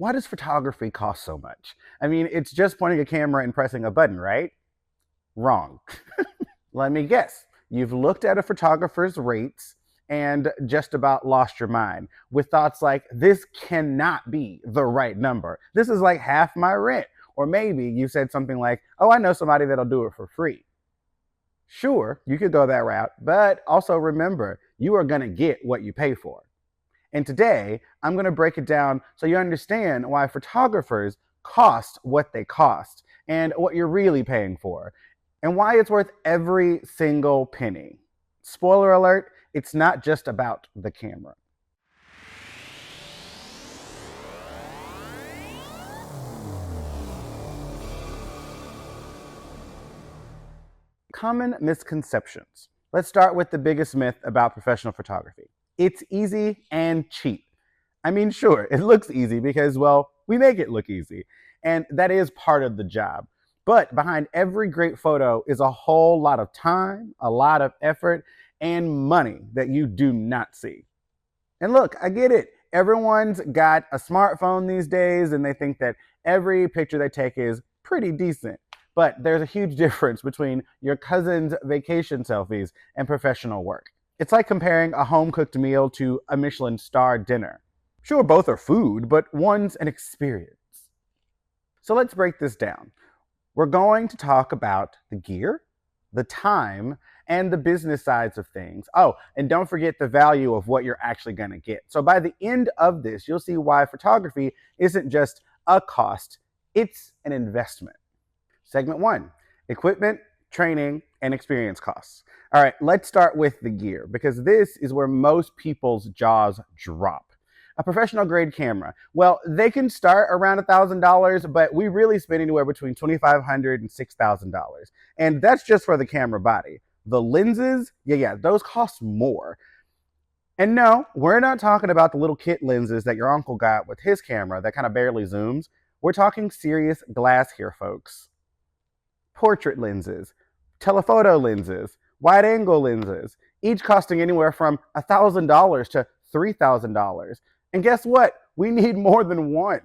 Why does photography cost so much? I mean, it's just pointing a camera and pressing a button, right? Wrong. Let me guess. You've looked at a photographer's rates and just about lost your mind with thoughts like, this cannot be the right number. This is like half my rent. Or maybe you said something like, oh, I know somebody that'll do it for free. Sure, you could go that route, but also remember, you are going to get what you pay for. And today, I'm going to break it down so you understand why photographers cost what they cost and what you're really paying for, and why it's worth every single penny. Spoiler alert, it's not just about the camera. Common misconceptions. Let's start with the biggest myth about professional photography. It's easy and cheap. I mean, sure, it looks easy because, well, we make it look easy. And that is part of the job. But behind every great photo is a whole lot of time, a lot of effort, and money that you do not see. And look, I get it. Everyone's got a smartphone these days, and they think that every picture they take is pretty decent. But there's a huge difference between your cousin's vacation selfies and professional work. It's like comparing a home cooked meal to a Michelin star dinner. Sure, both are food, but one's an experience. So let's break this down. We're going to talk about the gear, the time, and the business sides of things. Oh, and don't forget the value of what you're actually going to get. So by the end of this, you'll see why photography isn't just a cost, it's an investment. Segment 1, equipment, training, and experience costs. All right, let's start with the gear because this is where most people's jaws drop. A professional grade camera, well, they can start around $1,000, but we really spend anywhere between $2,500 and $6,000. And that's just for the camera body. The lenses, yeah, those cost more. And no, we're not talking about the little kit lenses that your uncle got with his camera that kind of barely zooms. We're talking serious glass here, folks. Portrait lenses, telephoto lenses, wide angle lenses, each costing anywhere from $1,000 to $3,000. And guess what? We need more than one.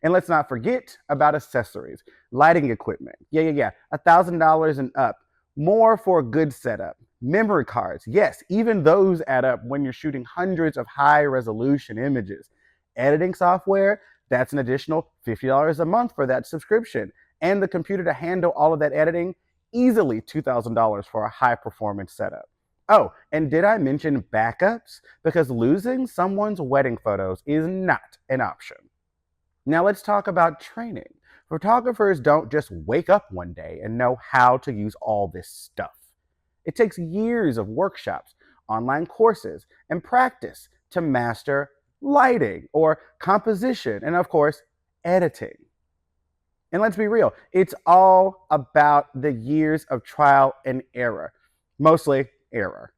And let's not forget about accessories, lighting equipment. Yeah, $1,000 and up. More for a good setup. Memory cards, yes, even those add up when you're shooting hundreds of high resolution images. Editing software, that's an additional $50 a month for that subscription. And the computer to handle all of that editing, easily $2,000 for a high performance setup. Oh, and did I mention backups? Because losing someone's wedding photos is not an option. Now let's talk about training. Photographers don't just wake up one day and know how to use all this stuff. It takes years of workshops, online courses, and practice to master lighting or composition, and of course, editing. And let's be real, it's all about the years of trial and error, mostly error.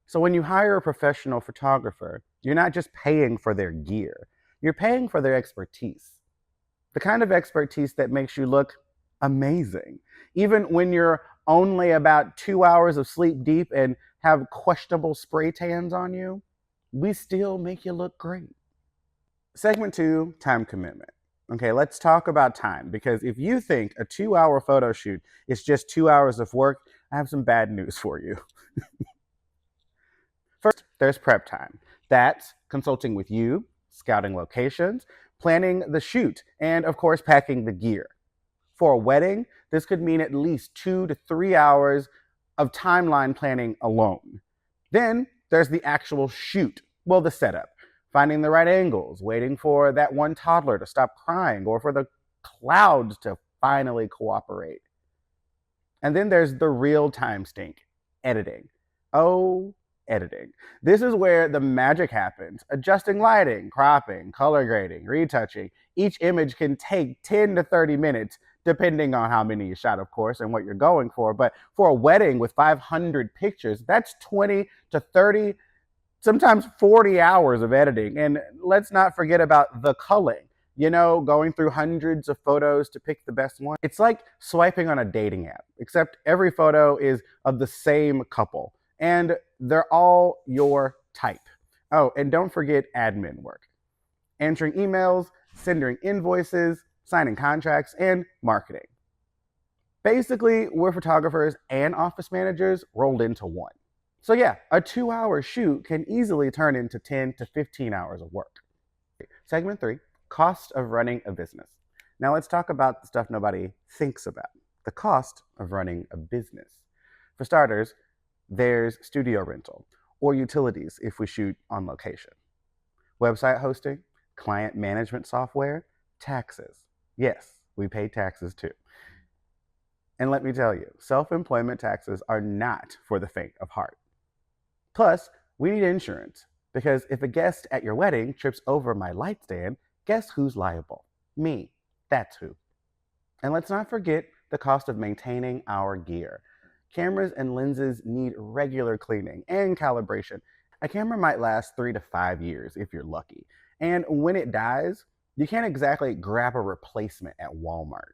So when you hire a professional photographer, you're not just paying for their gear, you're paying for their expertise. The kind of expertise that makes you look amazing. Even when you're only about 2 hours of sleep deep and have questionable spray tans on you, we still make you look great. Segment 2, time commitment. Okay, let's talk about time because if you think a 2-hour photo shoot is just 2 hours of work, I have some bad news for you. First, there's prep time. That's consulting with you, scouting locations, planning the shoot, and of course, packing the gear. For a wedding, this could mean at least 2 to 3 hours of timeline planning alone. Then there's the actual shoot, well, the setup. Finding the right angles, waiting for that one toddler to stop crying or for the clouds to finally cooperate. And then there's the real time stink, editing. Oh, editing. This is where the magic happens. Adjusting lighting, cropping, color grading, retouching. Each image can take 10 to 30 minutes, depending on how many you shot, of course, and what you're going for. But for a wedding with 500 pictures, that's 20 to 30 sometimes 40 hours of editing. And let's not forget about the culling. You know, going through hundreds of photos to pick the best one. It's like swiping on a dating app, except every photo is of the same couple. And they're all your type. Oh, and don't forget admin work. Answering emails, sending invoices, signing contracts, and marketing. Basically, we're photographers and office managers rolled into one. So yeah, a 2-hour shoot can easily turn into 10 to 15 hours of work. Segment 3, cost of running a business. Now let's talk about the stuff nobody thinks about, the cost of running a business. For starters, there's studio rental or utilities if we shoot on location, website hosting, client management software, taxes. Yes, we pay taxes too. And let me tell you, self-employment taxes are not for the faint of heart. Plus, we need insurance because if a guest at your wedding trips over my light stand, guess who's liable? Me. That's who. And let's not forget the cost of maintaining our gear. Cameras and lenses need regular cleaning and calibration. A camera might last 3 to 5 years if you're lucky. And when it dies, you can't exactly grab a replacement at Walmart.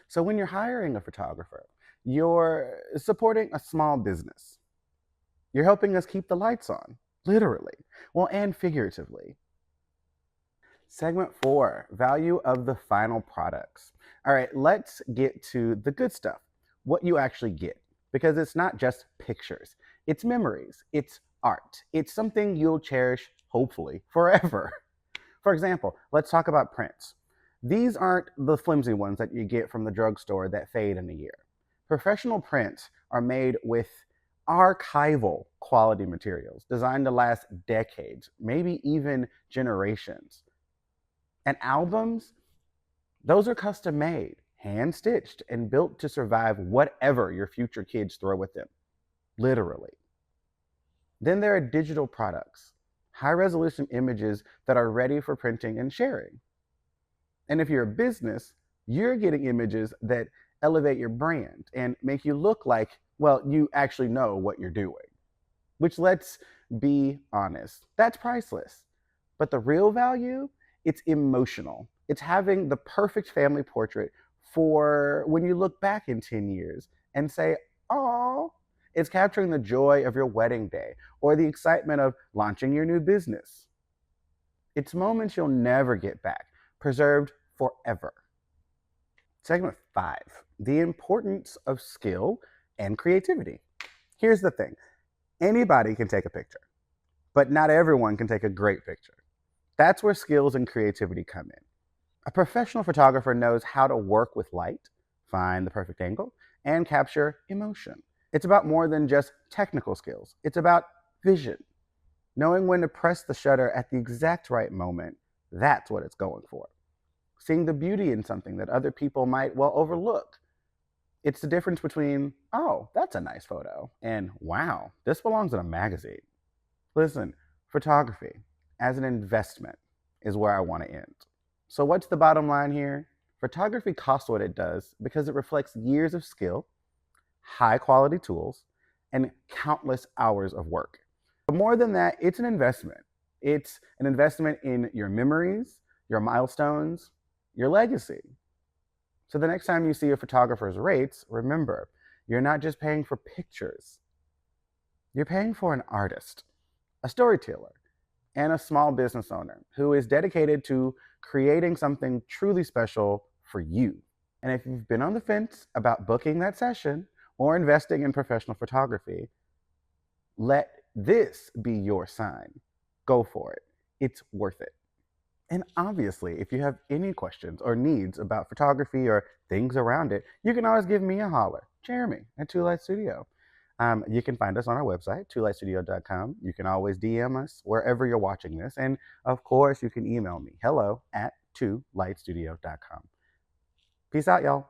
So when you're hiring a photographer, you're supporting a small business. You're helping us keep the lights on, literally, well, and figuratively. Segment 4, value of the final products. All right, let's get to the good stuff, what you actually get, because it's not just pictures, it's memories, it's art, it's something you'll cherish, hopefully, forever. For example, let's talk about prints. These aren't the flimsy ones that you get from the drugstore that fade in a year. Professional prints are made with archival quality materials designed to last decades, maybe even generations. And albums, those are custom made, hand stitched, and built to survive whatever your future kids throw at them, literally. Then there are digital products, high resolution images that are ready for printing and sharing. And if you're a business, you're getting images that elevate your brand and make you look like, well, you actually know what you're doing. Which, let's be honest, that's priceless. But the real value, it's emotional. It's having the perfect family portrait for when you look back in 10 years and say, oh, it's capturing the joy of your wedding day or the excitement of launching your new business. It's moments you'll never get back, preserved forever. Segment 5, the importance of skill and creativity. Here's the thing, anybody can take a picture, but not everyone can take a great picture. That's where skills and creativity come in. A professional photographer knows how to work with light, find the perfect angle, and capture emotion. It's about more than just technical skills. It's about vision. Knowing when to press the shutter at the exact right moment, that's what it's going for. Seeing the beauty in something that other people might well overlook. It's the difference between, oh, that's a nice photo, and wow, this belongs in a magazine. Listen, photography as an investment is where I want to end. So what's the bottom line here? Photography costs what it does because it reflects years of skill, high quality tools, and countless hours of work. But more than that, it's an investment. It's an investment in your memories, your milestones, your legacy. So the next time you see a photographer's rates, remember, you're not just paying for pictures. You're paying for an artist, a storyteller, and a small business owner who is dedicated to creating something truly special for you. And if you've been on the fence about booking that session or investing in professional photography, let this be your sign. Go for it. It's worth it. And obviously, if you have any questions or needs about photography or things around it, you can always give me a holler, Jeremy at Two Light Studio. You can find us on our website, twolightstudio.com. You can always DM us wherever you're watching this. And of course, you can email me, hello@twolightstudio.com. Peace out, y'all.